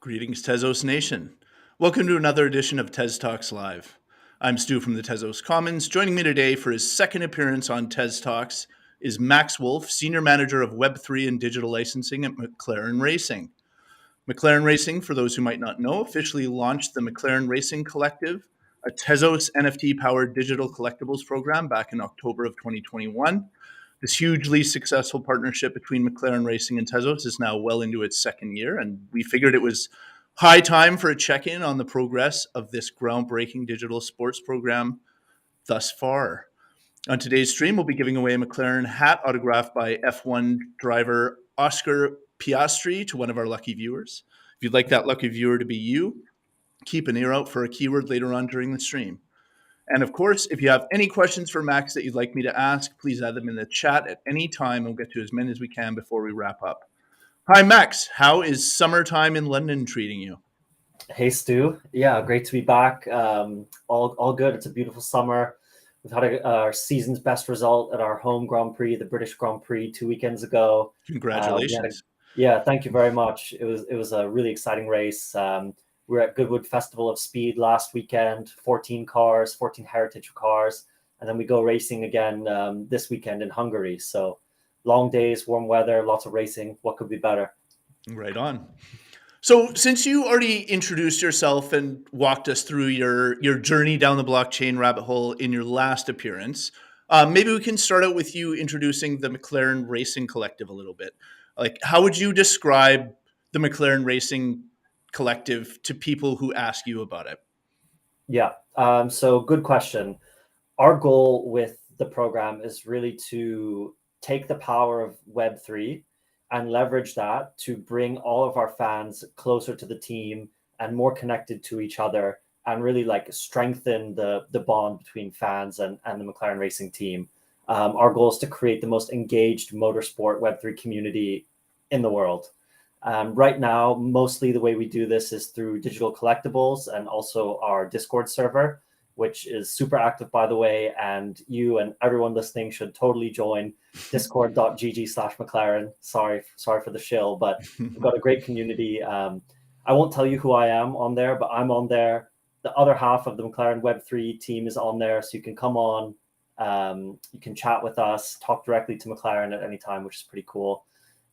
Greetings, Tezos Nation. Welcome to another edition of TezTalks Live. I'm Stu from the Tezos Commons. Joining me today for his second appearance on TezTalks is Max Wolfe, Senior Manager of Web3 and Digital Licensing at McLaren Racing. McLaren Racing, for those who might not know, officially launched the McLaren Racing Collective, a Tezos NFT-powered digital collectibles program back in October of 2021. This hugely successful partnership between McLaren Racing and Tezos is now well into its second year, and we figured it was high time for a check-in on the progress of this groundbreaking digital sports program thus far. On today's stream, we'll be giving away a McLaren hat autographed by F1 driver Oscar Piastri to one of our lucky viewers. If you'd like that lucky viewer to be you, keep an ear out for a keyword later on during the stream. And of course, if you have any questions for Max that you'd like me to ask, please add them in the chat at any time. We'll get to as many as we can before we wrap up. Hi, Max. How is summertime in London treating you? Hey, Stu. Yeah, great to be back. All good. It's a beautiful summer. We've had our season's best result at our home Grand Prix, the British Grand Prix, 2 weekends ago. Congratulations. Yeah, thank you very much. It was a really exciting race. We were at Goodwood Festival of Speed last weekend, 14 heritage cars, and then we go racing again this weekend in Hungary. So long days, warm weather, lots of racing. What could be better? Right on. So since you already introduced yourself and walked us through your journey down the blockchain rabbit hole in your last appearance, maybe we can start out with you introducing the McLaren Racing Collective a little bit. Like, how would you describe the McLaren Racing Collective to people who ask you about it? Yeah, so good question. Our goal with the program is really to take the power of Web3 and leverage that to bring all of our fans closer to the team and more connected to each other, and really like strengthen the bond between fans and the McLaren Racing team. Our goal is to create the most engaged motorsport Web3 community in the world. Right now, mostly the way we do this is through digital collectibles and also our Discord server, which is super active, by the way, and you and everyone listening should totally join discord.gg/McLaren. Sorry for the shill, but we've got a great community. I won't tell you who I am on there, but I'm on there. The other half of the McLaren Web3 team is on there, so you can come on, you can chat with us, talk directly to McLaren at any time, which is pretty cool.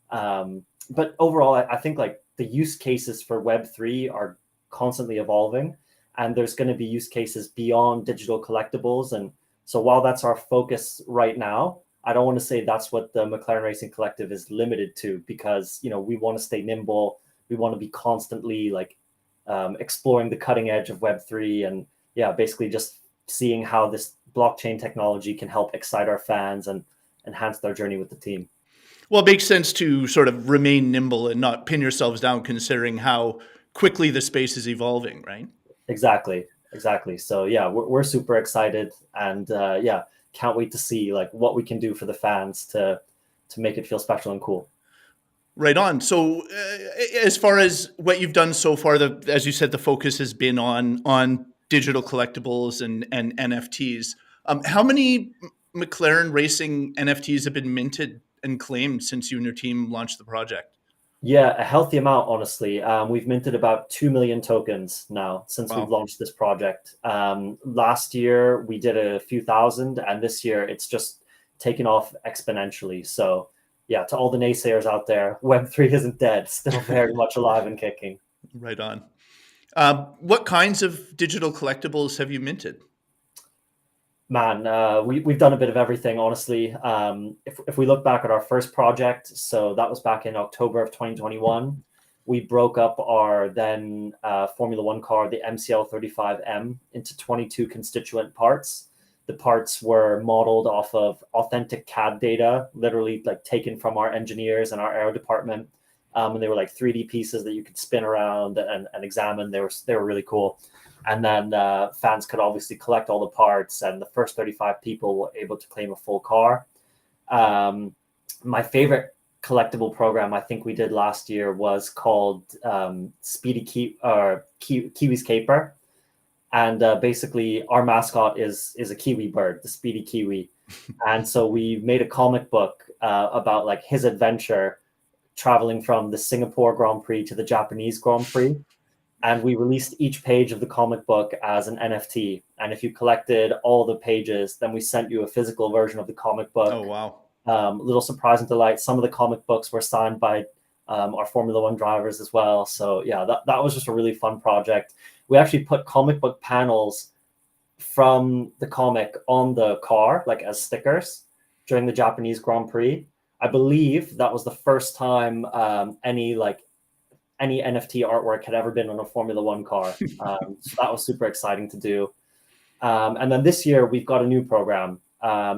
But overall, I think like the use cases for Web3 are constantly evolving, and there's going to be use cases beyond digital collectibles. And so while that's our focus right now, I don't want to say that's what the McLaren Racing Collective is limited to, because, you know, we want to stay nimble. We want to be constantly like exploring the cutting edge of Web3, and basically just seeing how this blockchain technology can help excite our fans and enhance their journey with the team. Well, it makes sense to sort of remain nimble and not pin yourselves down, considering how quickly the space is evolving, right? Exactly. So we're super excited, and can't wait to see like what we can do for the fans to make it feel special and cool. Right on. So as far as what you've done so far, as you said, the focus has been on digital collectibles and NFTs. How many McLaren Racing NFTs have been minted and claimed since you and your team launched the project? Yeah, a healthy amount, honestly. We've minted about 2 million tokens now since Wow. We've launched this project. Last year, we did a few thousand, and this year it's just taken off exponentially. So yeah, to all the naysayers out there, Web3 isn't dead, still very much alive and kicking. Right on. What kinds of digital collectibles have you minted? Man, we've done a bit of everything, honestly. If we look back at our first project, so that was back in October of 2021, we broke up our then Formula One car, the MCL 35M, into 22 constituent parts. The parts were modeled off of authentic CAD data, literally like taken from our engineers and our aero department. And they were like 3D pieces that you could spin around and examine. They were really cool. And then fans could obviously collect all the parts, and the first 35 people were able to claim a full car. My favorite collectible program I think we did last year was called Kiwi's Caper. And basically our mascot is a kiwi bird, the Speedy Kiwi. And so we made a comic book about like his adventure traveling from the Singapore Grand Prix to the Japanese Grand Prix. And we released each page of the comic book as an NFT. And if you collected all the pages, then we sent you a physical version of the comic book. Oh, wow. Little surprise and delight. Some of the comic books were signed by our Formula One drivers as well. So yeah, that was just a really fun project. We actually put comic book panels from the comic on the car, like as stickers during the Japanese Grand Prix. I believe that was the first time any NFT artwork had ever been on a Formula One car. So that was super exciting to do. And then this year we've got a new program.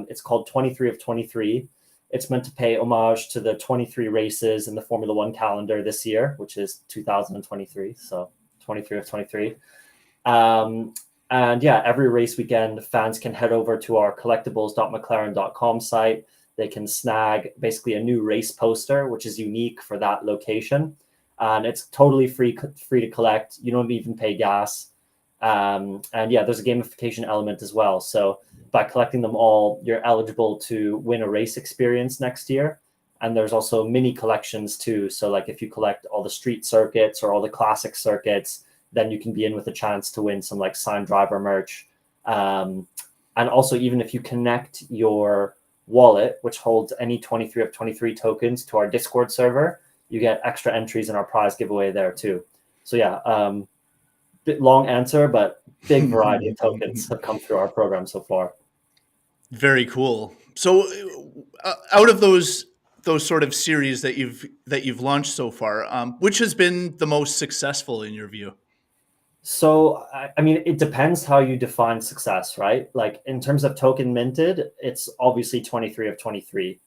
It's called 23 of 23. It's meant to pay homage to the 23 races in the Formula One calendar this year, which is 2023. So 23 of 23. And yeah, every race weekend, fans can head over to our collectibles.mclaren.com site. They can snag basically a new race poster, which is unique for that location. And it's totally free to collect. You don't even pay gas. And yeah, there's a gamification element as well. So by collecting them all, you're eligible to win a race experience next year. And there's also mini collections too. So like if you collect all the street circuits or all the classic circuits, then you can be in with a chance to win some like signed driver merch. And also, even if you connect your wallet, which holds any 23 of 23 tokens, to our Discord server, you get extra entries in our prize giveaway there too. So yeah, bit long answer, but big variety of tokens have come through our program so far. Very cool. So out of those sort of series that you've launched so far, which has been the most successful in your view? So, I mean, it depends how you define success, right? Like in terms of token minted, it's obviously 23 of 23.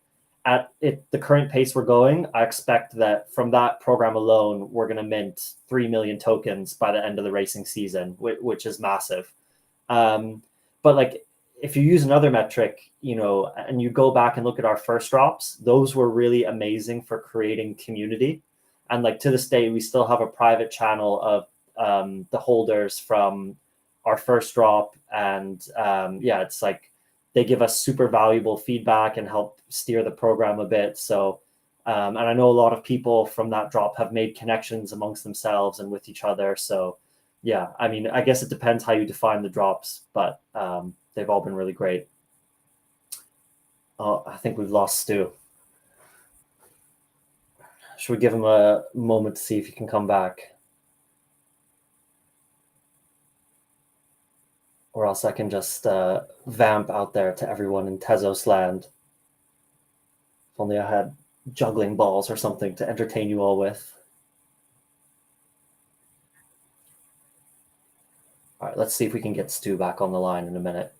At the current pace we're going, I expect that from that program alone, we're going to mint 3 million tokens by the end of the racing season, which is massive. But like, if you use another metric, and you go back and look at our first drops, those were really amazing for creating community. And like to this day, we still have a private channel of the holders from our first drop. And yeah, it's like they give us super valuable feedback and help steer the program a bit. So, and I know a lot of people from that drop have made connections amongst themselves and with each other. So yeah, I mean, I guess it depends how you define the drops, but they've all been really great. Oh, I think we've lost Stu. Should we give him a moment to see if he can come back? Or else I can just vamp out there to everyone in Tezos land. If only I had juggling balls or something to entertain you all with. All right, let's see if we can get Stu back on the line in a minute.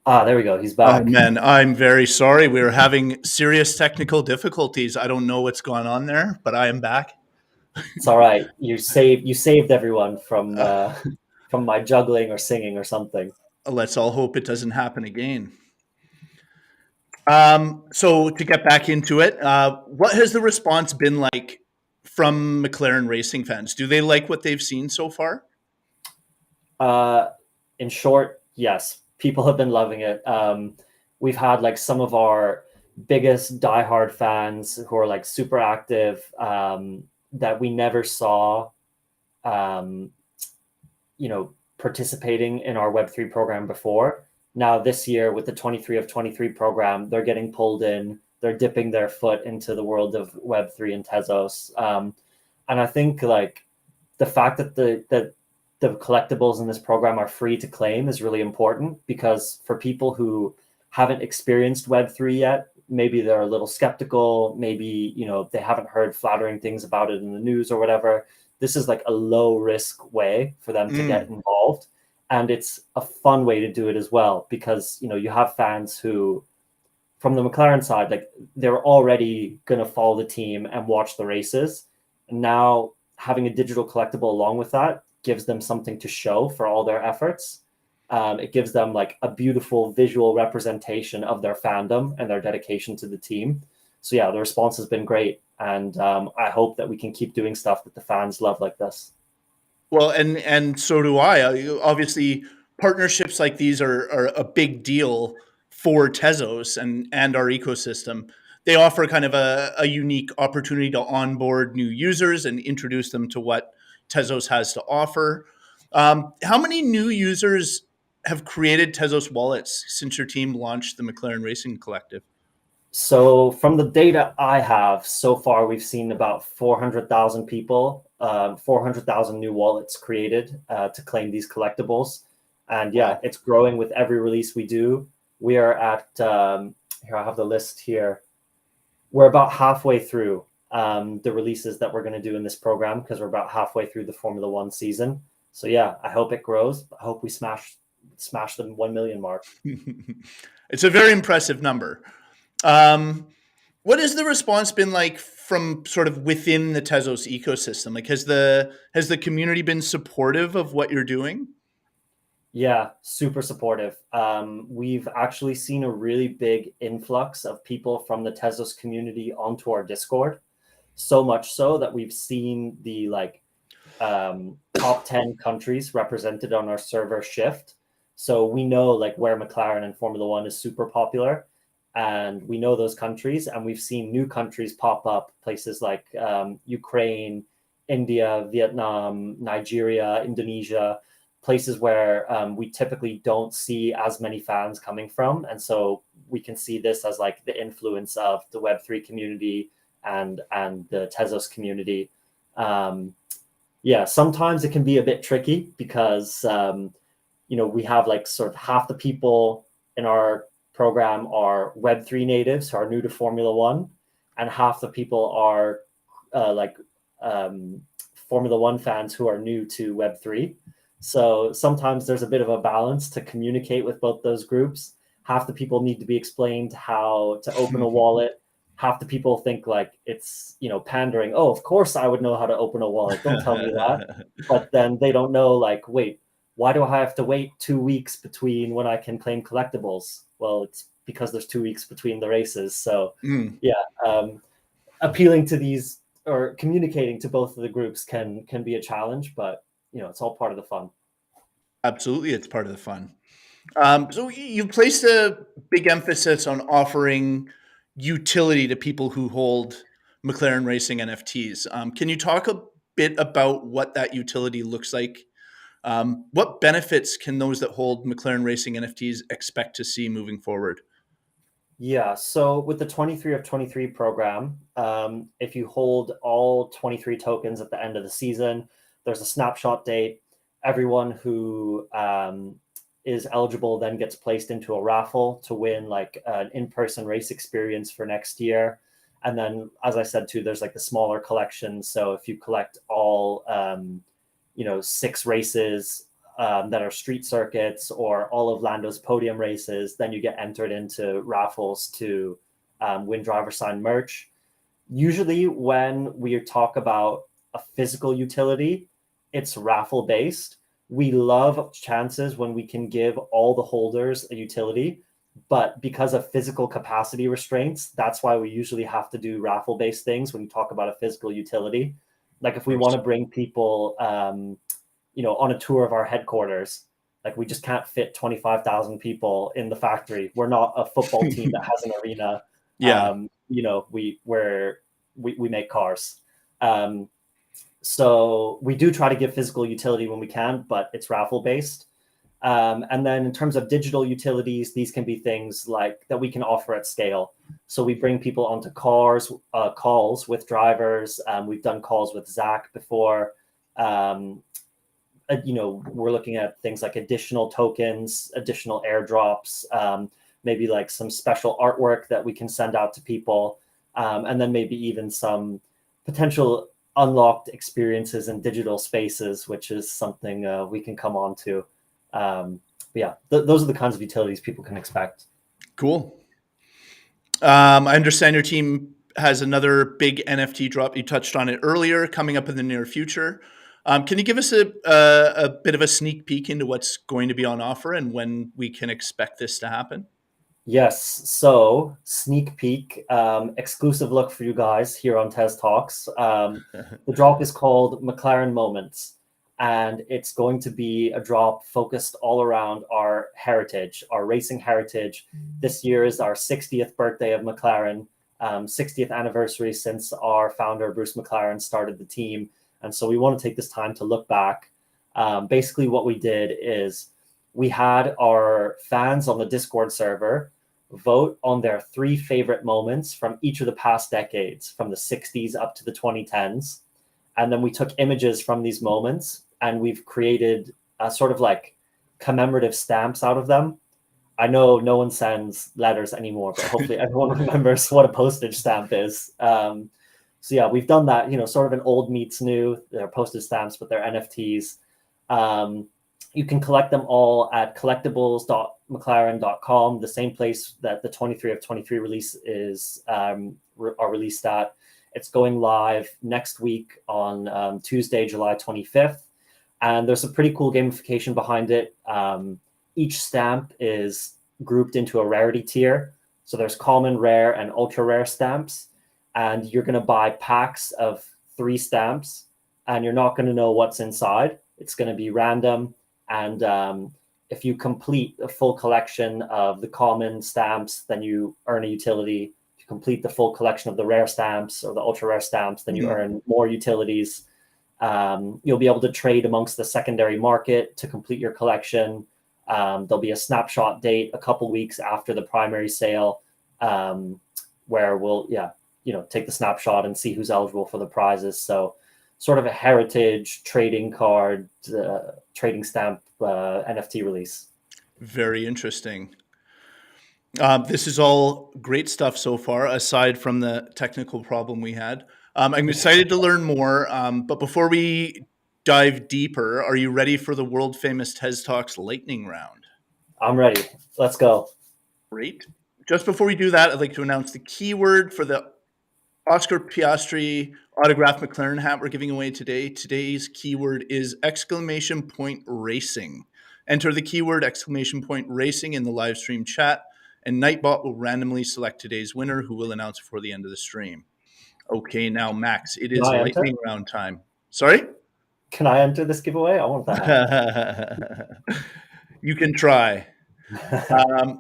There we go. He's back. Oh man, I'm very sorry. We were having serious technical difficulties. I don't know what's going on there, but I am back. It's all right. You saved everyone from my juggling or singing or something. Let's all hope it doesn't happen again. So to get back into it, what has the response been like from McLaren Racing fans? Do they like what they've seen so far? In short, yes. People have been loving it. We've had like some of our biggest diehard fans who are like super active that we never saw, participating in our Web3 program before. Now this year with the 23 of 23 program, they're getting pulled in. They're dipping their foot into the world of Web3 and Tezos. And I think like the fact that the collectibles in this program are free to claim is really important, because for people who haven't experienced Web3 yet, maybe they're a little skeptical, maybe, they haven't heard flattering things about it in the news or whatever. This is like a low risk way for them to get involved. And it's a fun way to do it as well, because, you have fans who, from the McLaren side, like they're already going to follow the team and watch the races. And now having a digital collectible along with that gives them something to show for all their efforts. It gives them like a beautiful visual representation of their fandom and their dedication to the team. So yeah, the response has been great, and I hope that we can keep doing stuff that the fans love like this. Well, and so do I. Obviously, partnerships like these are a big deal for Tezos and our ecosystem. They offer kind of a unique opportunity to onboard new users and introduce them to what Tezos has to offer. How many new users have created Tezos wallets since your team launched the McLaren Racing Collective? So from the data I have so far, we've seen about 400,000 people, 400,000 new wallets created to claim these collectibles. And yeah, Wow. it's growing with every release we do. We are at, here, I have the list here. We're about halfway through the releases that we're going to do in this program, because we're about halfway through the Formula One season. So yeah, I hope it grows. I hope we smash the 1 million mark. It's a very impressive number. Um, what has the response been like from sort of within the Tezos ecosystem? Like, has the community been supportive of what you're doing? Yeah, super supportive. We've actually seen a really big influx of people from the Tezos community onto our Discord. So much so that we've seen the top 10 countries represented on our server shift. So we know like where McLaren and Formula One is super popular, and we know those countries, and we've seen new countries pop up, places like Ukraine, India, Vietnam, Nigeria, Indonesia, places where we typically don't see as many fans coming from. And so we can see this as like the influence of the Web3 community and the Tezos community. Yeah, sometimes it can be a bit tricky because we have like sort of half the people in our program are Web3 natives who are new to Formula One, and half the people are Formula One fans who are new to Web3. So sometimes there's a bit of a balance to communicate with both those groups. Half the people need to be explained how to open a wallet. Half the people think like it's pandering. Oh, of course I would know how to open a wallet. Don't tell me that. But then they don't know, like, wait, why do I have to wait 2 weeks between when I can claim collectibles? Well, it's because there's 2 weeks between the races. So Mm, yeah, appealing to these or communicating to both of the groups can be a challenge, but it's all part of the fun. absolutely, it's part of the fun. So you placed a big emphasis on offering utility to people who hold McLaren Racing NFTs. Can you talk a bit about what that utility looks like? What benefits can those that hold McLaren Racing NFTs expect to see moving forward? Yeah, so with the 23 of 23 program, if you hold all 23 tokens at the end of the season, there's a snapshot date. Everyone who is eligible then gets placed into a raffle to win like an in-person race experience for next year. And then, as I said too, there's like the smaller collections. So if you collect all, 6 races that are street circuits or all of Lando's podium races, then you get entered into raffles to win driver signed merch. Usually, when we talk about a physical utility, it's raffle based. We love chances when we can give all the holders a utility, but because of physical capacity restraints, that's why we usually have to do raffle based things when you talk about a physical utility. Like if we want to bring people, on a tour of our headquarters, like we just can't fit 25,000 people in the factory. We're not a football team that has an arena. Yeah. We make cars. So we do try to give physical utility when we can, but it's raffle based. And then in terms of digital utilities, these can be things like that we can offer at scale. So we bring people onto calls with drivers. We've done calls with Zach before. We're looking at things like additional tokens, additional airdrops, maybe like some special artwork that we can send out to people, and then maybe even some potential unlocked experiences in digital spaces, which is something we can come on to. Those are the kinds of utilities people can expect. Cool. I understand your team has another big NFT drop. You touched on it earlier, coming up in the near future. Can you give us a bit of a sneak peek into what's going to be on offer and when we can expect this to happen? Yes. So sneak peek, exclusive look for you guys here on TezTalks. The drop is called McLaren Moments, and it's going to be a drop focused all around our heritage, our racing heritage. This year is our 60th birthday of McLaren, 60th anniversary since our founder, Bruce McLaren, started the team. And so we want to take this time to look back. Basically, what we did is we had our fans on the Discord server vote on their 3 favorite moments from each of the past decades, from the 60s up to the 2010s. And then we took images from these moments and we've created a sort of like commemorative stamps out of them. I know no one sends letters anymore, but hopefully everyone remembers what a postage stamp is. So yeah, we've done that, sort of an old meets new. They're postage stamps, but they're NFTs. You can collect them all at collectibles.mclaren.com, the same place that the 23 of 23 release is are released at. It's going live next week on Tuesday, July 25th. And there's a pretty cool gamification behind it. Each stamp is grouped into a rarity tier. So there's common, rare, and ultra rare stamps. And you're going to buy packs of 3 stamps, and you're not going to know what's inside. It's going to be random. And if you complete a full collection of the common stamps, then you earn a utility. If you complete the full collection of the rare stamps or the ultra rare stamps, then you earn more utilities. You'll be able to trade amongst the secondary market to complete your collection. There'll be a snapshot date a couple weeks after the primary sale, where we'll take the snapshot and see who's eligible for the prizes. So sort of a heritage trading card, trading stamp NFT release. Very interesting. This is all great stuff so far, aside from the technical problem we had. I'm excited to learn more. But before we dive deeper, are you ready for the world famous TezTalks lightning round? I'm ready. Let's go. Great. Just before we do that, I'd like to announce the keyword for the Oscar Piastri autographed McLaren hat we're giving away today. Today's keyword is !racing. Enter the keyword !racing in the live stream chat, and Nightbot will randomly select today's winner, who will announce before the end of the stream. Okay, now Max, it is lightning round time. Sorry? Can I enter this giveaway? I want that. You can try.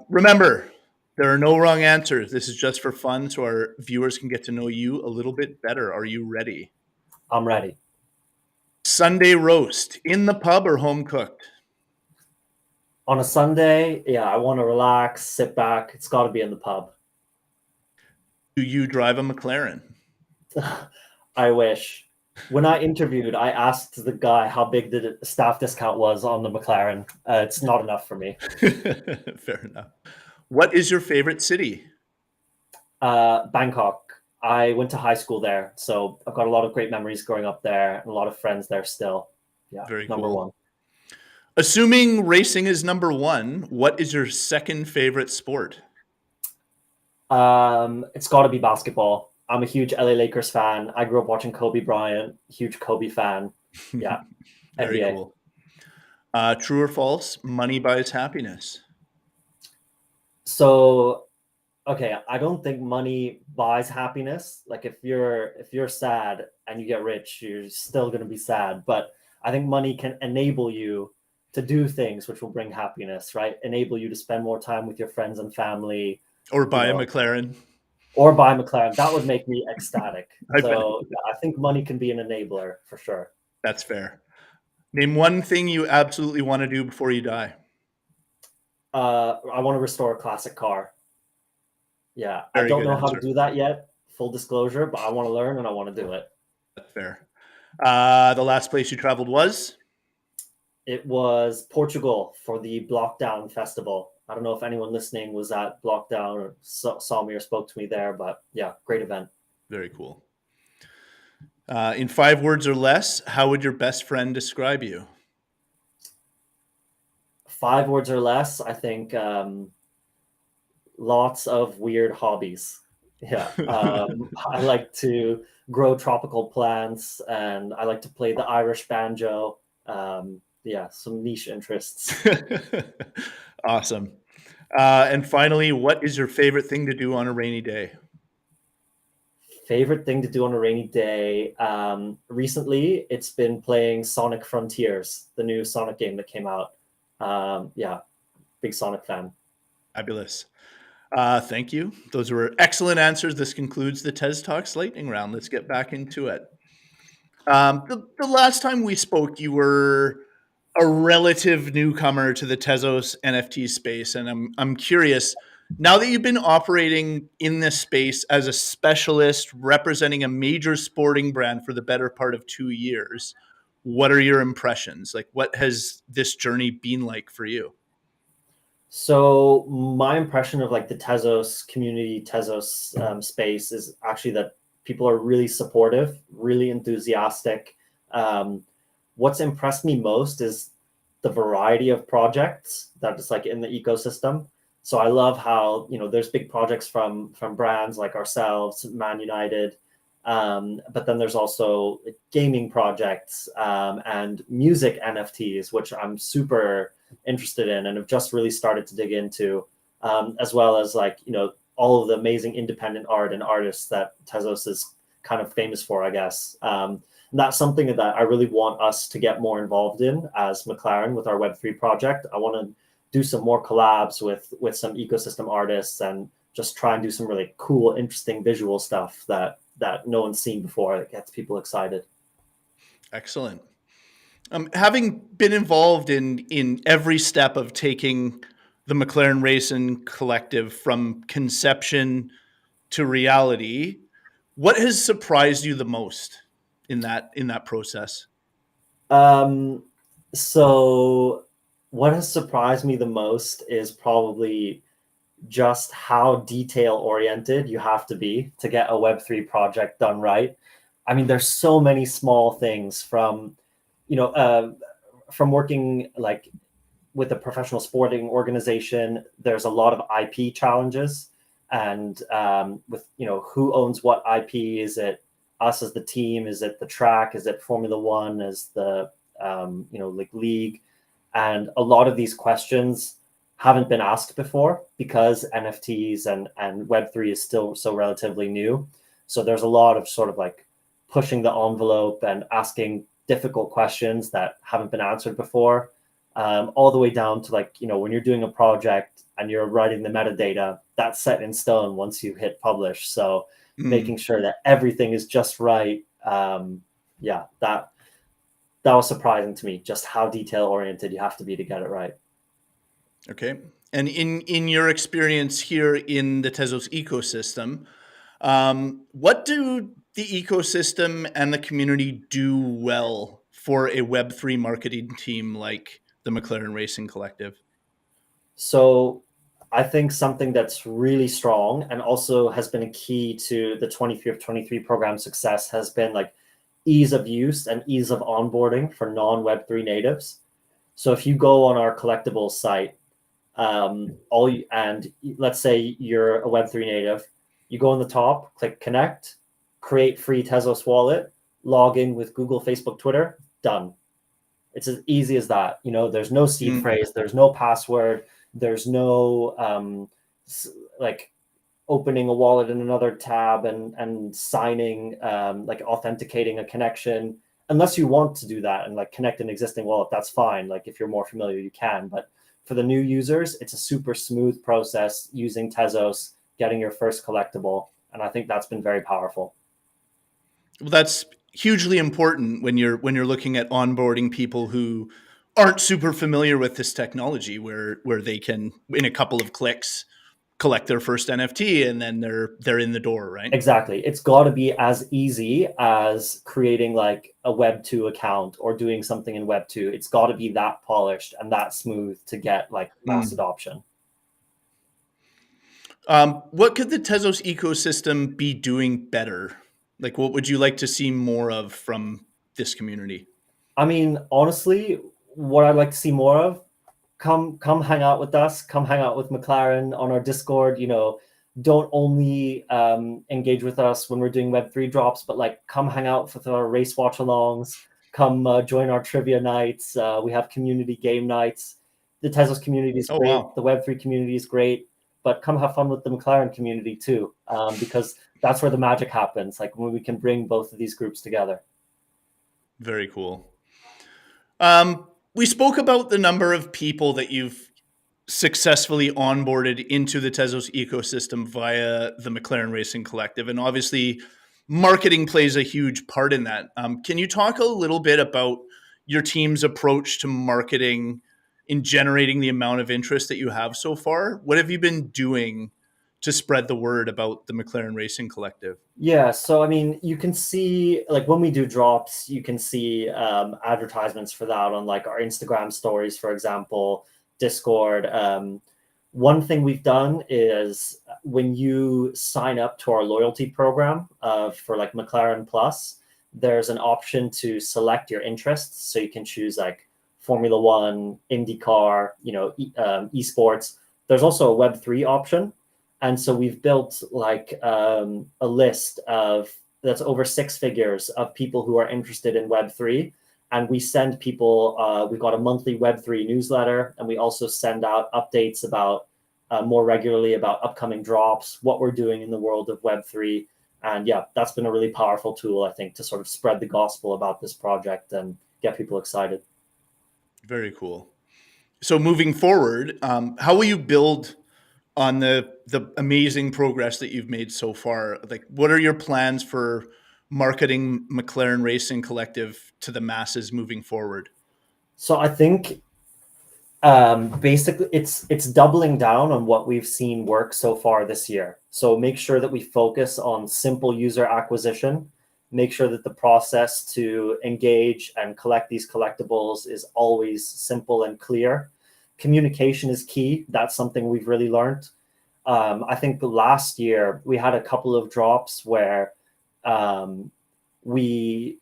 Remember, there are no wrong answers. This is just for fun, so our viewers can get to know you a little bit better. Are you ready? I'm ready. Sunday roast, in the pub or home cooked? On a Sunday, I want to relax, sit back. It's got to be in the pub. Do you drive a McLaren? I wish. When I interviewed, I asked the guy how big the staff discount was on the McLaren. It's not enough for me. Fair enough. What is your favorite city? Bangkok. I went to high school there, so I've got a lot of great memories growing up there and a lot of friends there still. Yeah, very number cool. 1. Assuming racing is number 1, what is your second favorite sport? It's got to be basketball. I'm a huge LA Lakers fan. I grew up watching Kobe Bryant, huge Kobe fan. Yeah. Very NBA. cool. True or false? Money buys happiness. So, okay, I don't think money buys happiness. Like if you're sad and you get rich, you're still going to be sad. But I think money can enable you to do things which will bring happiness, right? Enable you to spend more time with your friends and family. Or buy a McLaren. Or buy McLaren. That would make me ecstatic. So I think money can be an enabler for sure. That's fair. Name one thing you absolutely want to do before you die. I want to restore a classic car. Yeah, Very I don't good know how answer. to do that yet, full disclosure, but I want to learn and I want to do it. That's fair. The last place you traveled was? It was Portugal for the Blockdown Festival. I don't know if anyone listening was at Blockdown or saw me or spoke to me there, but yeah, great event. Very cool. In 5 words or less, how would your best friend describe you? 5 words or less, I think lots of weird hobbies. Yeah. I like to grow tropical plants, and I like to play the Irish banjo. Yeah, some niche interests. Awesome. And finally, what is your favorite thing to do on a rainy day? Favorite thing to do on a rainy day? Recently, it's been playing Sonic Frontiers, the new Sonic game that came out. Yeah, big Sonic fan. Fabulous. Thank you. Those were excellent answers. This concludes the TezTalks lightning round. Let's get back into it. The last time we spoke, you were a relative newcomer to the Tezos NFT space, and I'm curious, now that you've been operating in this space as a specialist representing a major sporting brand for the better part of 2 years, what are your impressions? Like, what has this journey been like for you? So my impression of like the Tezos community, Tezos space is actually that people are really supportive, really enthusiastic. Um, what's impressed me most is the variety of projects that is like in the ecosystem. So I love how, there's big projects from brands like ourselves, Man United, but then there's also gaming projects and music NFTs, which I'm super interested in and have just really started to dig into, as well as like, all of the amazing independent art and artists that Tezos is kind of famous for, I guess. And that's something that I really want us to get more involved in as McLaren with our Web3 project. I want to do some more collabs with some ecosystem artists and just try and do some really cool, interesting visual stuff that no one's seen before. That gets people excited. Excellent. Having been involved in every step of taking the McLaren Racing collective from conception to reality, what has surprised you the most in that process? Um, so what has surprised me the most is probably just how detail oriented you have to be to get a Web3 project done right. I mean, there's so many small things you know, uh, from working like with a professional sporting organization. There's a lot of IP challenges, and with who owns what IP. Is it us as the team? Is it the track? Is it Formula One as the like league? And a lot of these questions haven't been asked before because NFTs and Web3 is still so relatively new. So there's a lot of sort of like pushing the envelope and asking difficult questions that haven't been answered before, all the way down to like, when you're doing a project and you're writing the metadata, that's set in stone once you hit publish. So making sure that everything is just right. Yeah, that was surprising to me, just how detail oriented you have to be to get it right. Okay. And in your experience here in the Tezos ecosystem, what do the ecosystem and the community do well for a Web3 marketing team like the McLaren Racing Collective? So I think something that's really strong and also has been a key to the 23 of 23 program success has been like ease of use and ease of onboarding for non-Web3 natives. So if you go on our collectibles site, and let's say you're a Web3 native, you go on the top, click connect, create free Tezos wallet, log in with Google, Facebook, Twitter, done. It's as easy as that. There's no seed phrase, there's no password, there's no like opening a wallet in another tab and signing, like authenticating a connection. Unless you want to do that and like connect an existing wallet, that's fine. Like if you're more familiar, you can. But for the new users, it's a super smooth process using Tezos, getting your first collectible. And I think that's been very powerful. Well, that's hugely important when you're looking at onboarding people who aren't super familiar with this technology, where they can in a couple of clicks collect their first NFT and then they're in the door, right? Exactly. It's got to be as easy as creating like a Web2 account or doing something in Web2. It's got to be that polished and that smooth to get like mass adoption. What could the Tezos ecosystem be doing better? Like, what would you like to see more of from this community? I mean, honestly, what I'd like to see more of, come hang out with us, come hang out with McLaren on our Discord, don't only engage with us when we're doing Web3 drops, but like come hang out with our race watch alongs, come join our trivia nights. We have community game nights. The Tezos community is Oh, great. wow. The Web3 community is great, but come have fun with the McLaren community too, because that's where the magic happens. Like when we can bring both of these groups together. Very cool. We spoke about the number of people that you've successfully onboarded into the Tezos ecosystem via the McLaren Racing Collective. And obviously, marketing plays a huge part in that. Can you talk a little bit about your team's approach to marketing in generating the amount of interest that you have so far? What have you been doing to spread the word about the McLaren Racing Collective? Yeah, so I mean, you can see like when we do drops, you can see advertisements for that on like our Instagram stories, for example, Discord. One thing we've done is when you sign up to our loyalty program for like McLaren Plus, there's an option to select your interests. So you can choose like Formula One, IndyCar, esports. There's also a Web3 option. And so we've built like a list of that's over 6 figures of people who are interested in Web3. And we send people, we've got a monthly Web3 newsletter, and we also send out updates about more regularly about upcoming drops, what we're doing in the world of Web3. And yeah, that's been a really powerful tool, I think, to sort of spread the gospel about this project and get people excited. Very cool. So moving forward, how will you build on the amazing progress that you've made so far? Like, what are your plans for marketing McLaren Racing Collective to the masses moving forward? So I think basically it's doubling down on what we've seen work so far this year. So make sure that we focus on simple user acquisition, make sure that the process to engage and collect these collectibles is always simple and clear. Communication is key. That's something we've really learned. I think last year we had a couple of drops where we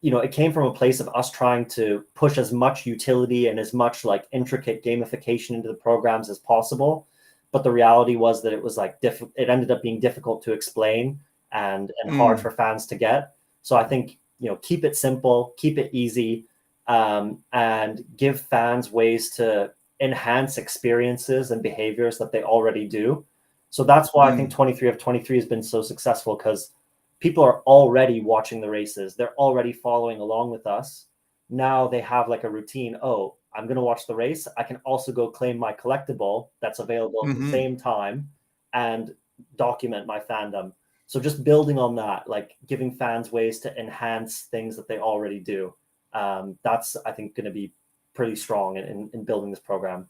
it came from a place of us trying to push as much utility and as much like intricate gamification into the programs as possible. But the reality was that it was like it ended up being difficult to explain and hard for fans to get. So I think, keep it simple, keep it easy, and give fans ways to enhance experiences and behaviors that they already do. So that's why I think 23 of 23 has been so successful, because people are already watching the races. They're already following along with us. Now they have like a routine. Oh, I'm going to watch the race. I can also go claim my collectible that's available at the same time and document my fandom. So just building on that, like giving fans ways to enhance things that they already do. That's, I think, going to be pretty strong in building this program.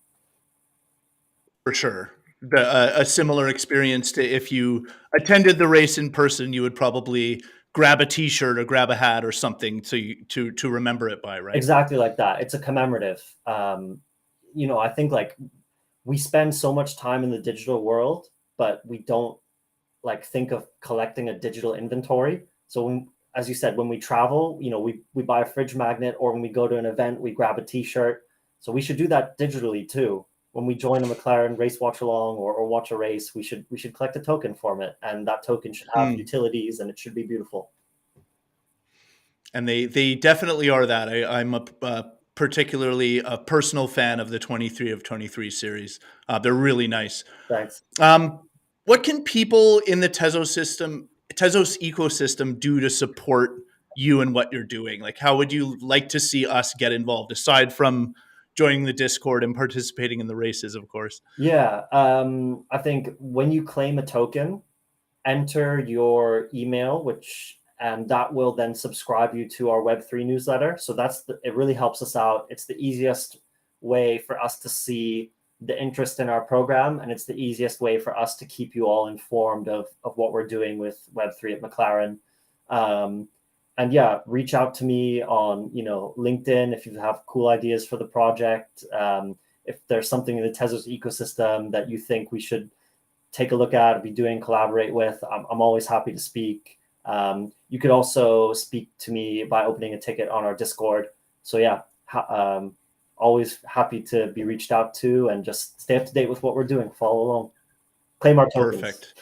For sure. A similar experience to if you attended the race in person, you would probably grab a T-shirt or grab a hat or something to remember it by, right? Exactly like that. It's a commemorative. I think like we spend so much time in the digital world, but we don't like think of collecting a digital inventory. So when, as you said, when we travel, we buy a fridge magnet, or when we go to an event, we grab a T-shirt. So we should do that digitally too. When we join a McLaren race watch along or watch a race, we should collect a token from it, and that token should have utilities, and it should be beautiful. And they definitely are that. I'm particularly a personal fan of the 23 of 23 series. They're really nice. Thanks. What can people in the Tezos ecosystem do to support you and what you're doing? Like, how would you like to see us get involved, aside from joining the Discord and participating in the races, of course? Yeah, I think when you claim a token, enter your email, and that will then subscribe you to our Web3 newsletter. So it really helps us out. It's the easiest way for us to see the interest in our program, and it's the easiest way for us to keep you all informed of what we're doing with Web3 at McLaren. And yeah, reach out to me on LinkedIn if you have cool ideas for the project. If there's something in the Tezos ecosystem that you think we should take a look at, be doing, collaborate with, I'm always happy to speak. You could also speak to me by opening a ticket on our Discord. So yeah, always happy to be reached out to, and just stay up to date with what we're doing. Follow along. Claim our tokens. Perfect.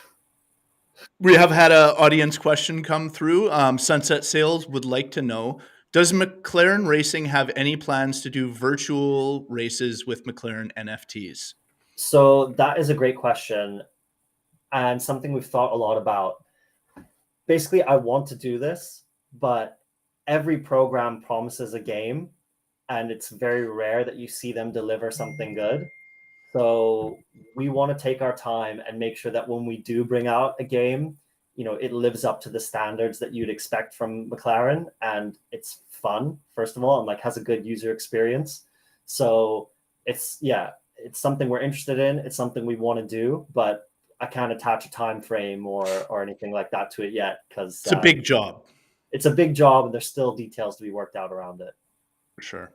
We have had an audience question come through. Sunset Sales would like to know, does McLaren Racing have any plans to do virtual races with McLaren NFTs? So that is a great question and something we've thought a lot about. Basically, I want to do this, but every program promises a game, and it's very rare that you see them deliver something good. So we want to take our time and make sure that when we do bring out a game, it lives up to the standards that you'd expect from McLaren, and it's fun, first of all, and like has a good user experience. So it's something we're interested in. It's something we want to do, but I can't attach a time frame or anything like that to it yet because It's a big job. it's a big job and there's still details to be worked out around it. For sure.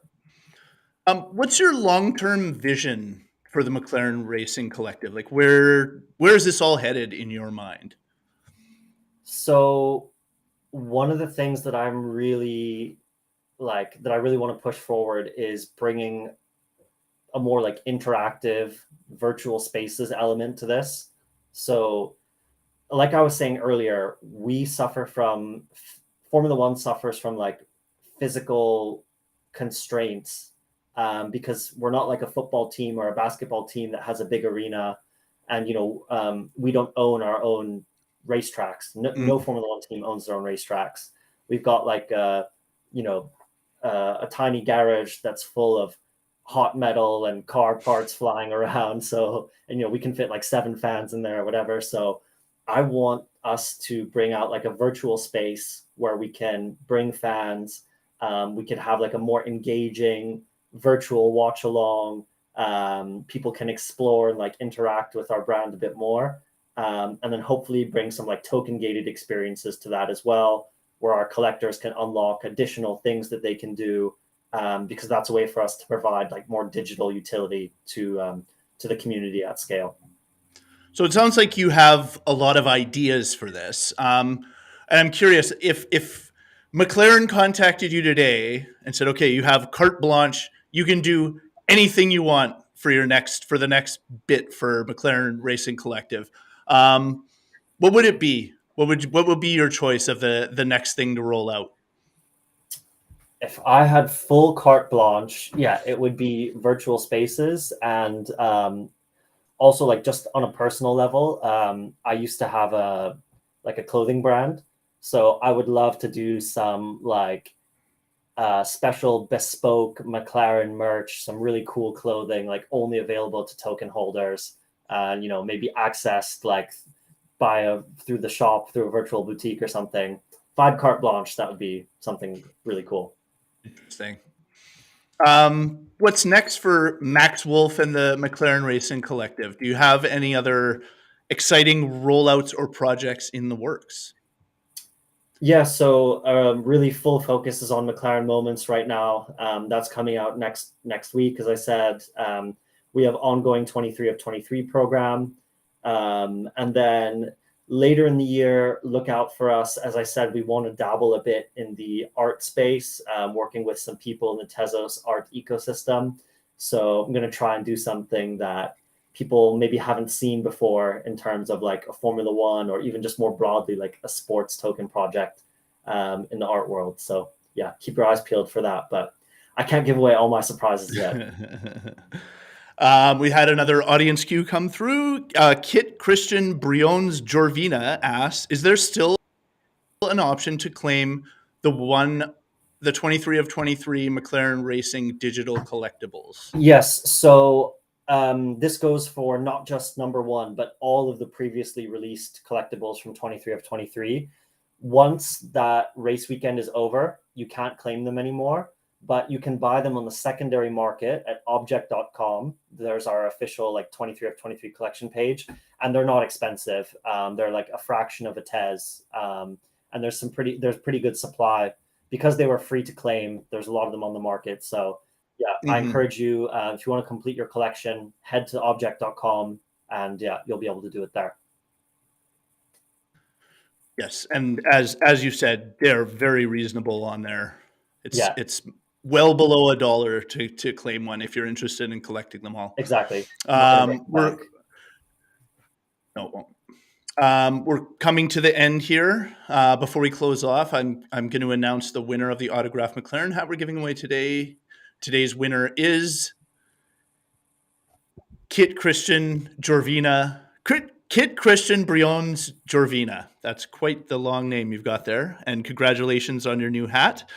What's your long-term vision for the McLaren Racing Collective? Like, where is this all headed in your mind? So one of the things that I'm really that I really want to push forward is bringing a more like interactive virtual spaces element to this. So like I was saying earlier, we suffer from Formula One suffers from like physical constraints because we're not like a football team or a basketball team that has a big arena, and we don't own our own racetracks. No Formula One team owns their own racetracks. We've got like a tiny garage that's full of hot metal and car parts flying around. So, and we can fit like 7 fans in there or whatever. So I want us to bring out like a virtual space where we can bring fans. We could have like a more engaging virtual watch along. People can explore and like interact with our brand a bit more. And then hopefully bring some like token gated experiences to that as well, where our collectors can unlock additional things that they can do, because that's a way for us to provide like more digital utility to the community at scale. So it sounds like you have a lot of ideas for this. And I'm curious if McLaren contacted you today and said, okay, you have carte blanche, you can do anything you want for the next bit for McLaren Racing Collective. What would it be? What would be your choice of the next thing to roll out? If I had full carte blanche, yeah, it would be virtual spaces. And also like just on a personal level, I used to have a clothing brand. So I would love to do some like special bespoke McLaren merch, some really cool clothing, like only available to token holders, and maybe accessed like through the shop, through a virtual boutique or something. If I had carte blanche, that would be something really cool. Interesting. What's next for Max Wolfe and the McLaren Racing Collective? Do you have any other exciting rollouts or projects in the works? Yeah, so really full focus is on McLaren Moments right now. That's coming out next week, as I said. We have ongoing 23 of 23 program. And then later in the year, look out for us. As I said, we want to dabble a bit in the art space, working with some people in the Tezos art ecosystem. So I'm going to try and do something that people maybe haven't seen before in terms of like a Formula One or even just more broadly, like a sports token project in the art world. So yeah, keep your eyes peeled for that. But I can't give away all my surprises yet. We had another audience queue come through. Kit Christian Briones Jorvina asks, is there still an option to claim the 23 of 23 McLaren Racing digital collectibles? Yes. So this goes for not just number 1, but all of the previously released collectibles from 23 of 23. Once that race weekend is over, you can't claim them anymore, but you can buy them on the secondary market at object.com. There's our official like 23 of 23 collection page, and they're not expensive. They're like a fraction of a Tez. And there's pretty good supply because they were free to claim. There's a lot of them on the market. So yeah, I encourage you, if you want to complete your collection, head to object.com and yeah, you'll be able to do it there. Yes, and as you said, they're very reasonable on there. It's well below $1 to claim one if you're interested in collecting them all. Exactly. No, it won't. We're coming to the end here. Before we close off, I'm going to announce the winner of the autographed McLaren hat we're giving away today. Today's winner is Kit Christian Jorvina. Kit Christian Briones Jorvina. That's quite the long name you've got there. And congratulations on your new hat.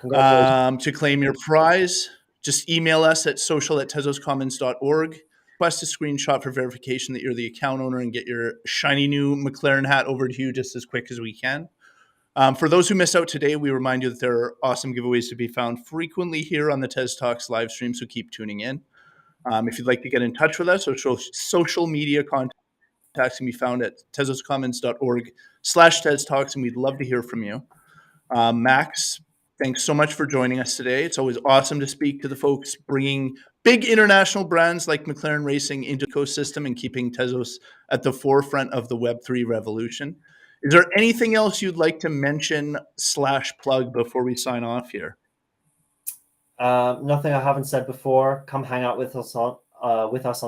Congratulations. To claim your prize, just email us at social@tezoscommons.org. Request a screenshot for verification that you're the account owner and get your shiny new McLaren hat over to you just as quick as we can. For those who missed out today, we remind you that there are awesome giveaways to be found frequently here on the TezTalks live stream, so keep tuning in. If you'd like to get in touch with us, or social media contacts can be found at tezoscommons.org/TezTalks, and we'd love to hear from you. Max, thanks so much for joining us today. It's always awesome to speak to the folks bringing big international brands like McLaren Racing into the ecosystem and keeping Tezos at the forefront of the Web3 revolution. Is there anything else you'd like to mention/plug before we sign off here? Nothing I haven't said before. Come hang out with us on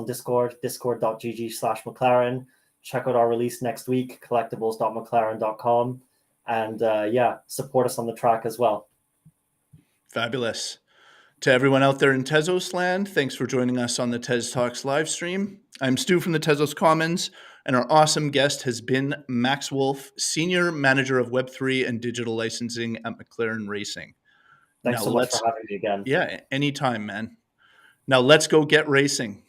Discord, discord.gg/McLaren. Check out our release next week, collectibles.mclaren.com. And support us on the track as well. Fabulous. To everyone out there in Tezos land, thanks for joining us on the TezTalks live stream. I'm Stu from the Tezos Commons, and our awesome guest has been Max Wolfe, Senior Manager of Web3 and Digital Licensing at McLaren Racing. Thanks so much for having me again. Yeah, anytime, man. Now let's go get racing.